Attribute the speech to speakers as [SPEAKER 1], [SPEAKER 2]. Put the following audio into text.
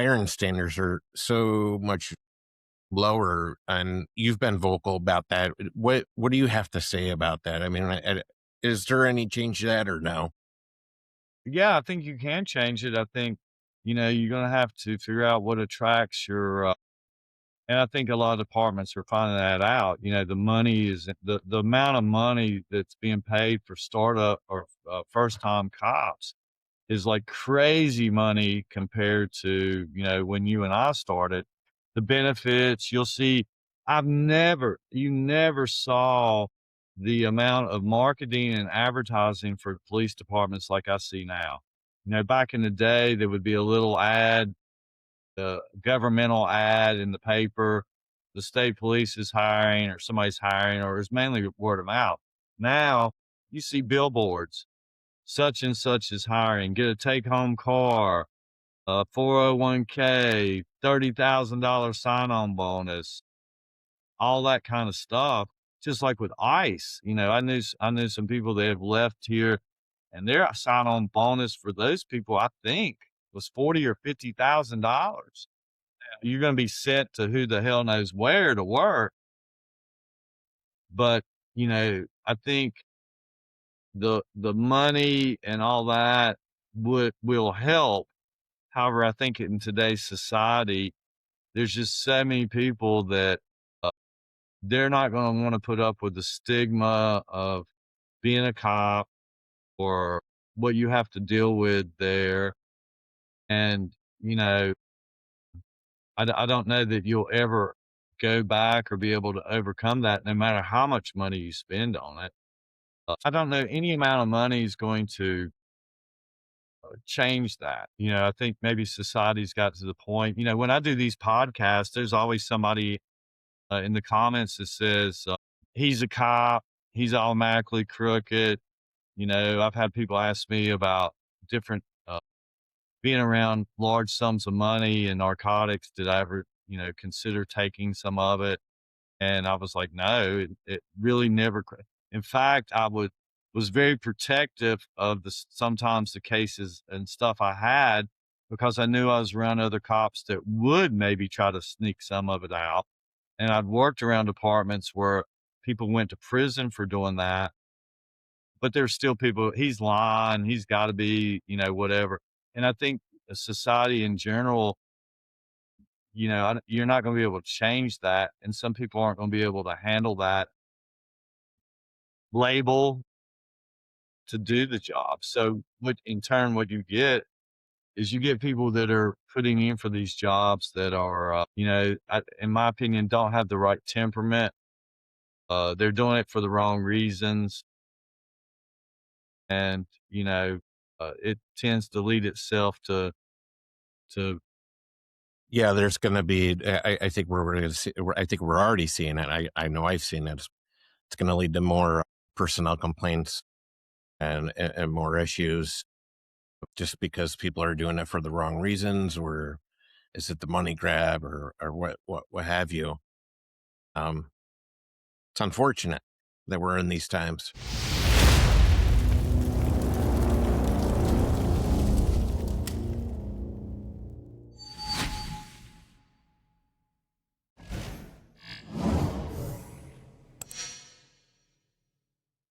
[SPEAKER 1] hiring standards are so much lower, and you've been vocal about that. What do you have to say about that? I mean, is there any change to that or no?
[SPEAKER 2] Yeah, I think you can change it. I think, you're gonna have to figure out what attracts and I think a lot of departments are finding that out. The money is the amount of money that's being paid for startup or first-time cops is like crazy money compared to, when you and I started. The benefits you'll see, you never saw the amount of marketing and advertising for police departments like I see now. Back in the day, there would be a little ad, the governmental ad in the paper, the state police is hiring or somebody's hiring, or it's mainly word of mouth. Now you see billboards, such and such is hiring, get a take home car, 401k, $30,000 sign on bonus, all that kind of stuff. Just like with ICE, I knew some people that have left here, and their sign on bonus for those people, I think, was 40 or $50,000. You're going to be sent to who the hell knows where to work. But, I think the money and all that will help. However, I think in today's society, there's just so many people that they're not going to want to put up with the stigma of being a cop or what you have to deal with there. And, I don't know that you'll ever go back or be able to overcome that no matter how much money you spend on it. I don't know any amount of money is going to change that. I think maybe society's got to the point, when I do these podcasts, there's always somebody in the comments that says, he's a cop, he's automatically crooked. I've had people ask me about different, being around large sums of money and narcotics. Did I ever, consider taking some of it? And I was like, no, it really never. In fact, was very protective of sometimes the cases and stuff I had because I knew I was around other cops that would maybe try to sneak some of it out. And I'd worked around departments where people went to prison for doing that, but there's still people, he's lying, he's got to be, whatever. And I think society in general, you're not going to be able to change that. And some people aren't going to be able to handle that label to do the job. So what in turn, what you get is you get people that are putting in for these jobs that are, in my opinion, don't have the right temperament. They're doing it for the wrong reasons. And, it tends to lead itself to,
[SPEAKER 1] Yeah, there's going to be. I think we're going to see. I think we're already seeing it. I know I've seen it. It's going to lead to more personnel complaints and more issues, just because people are doing it for the wrong reasons, or is it the money grab, or what have you? Um, it's unfortunate that we're in these times.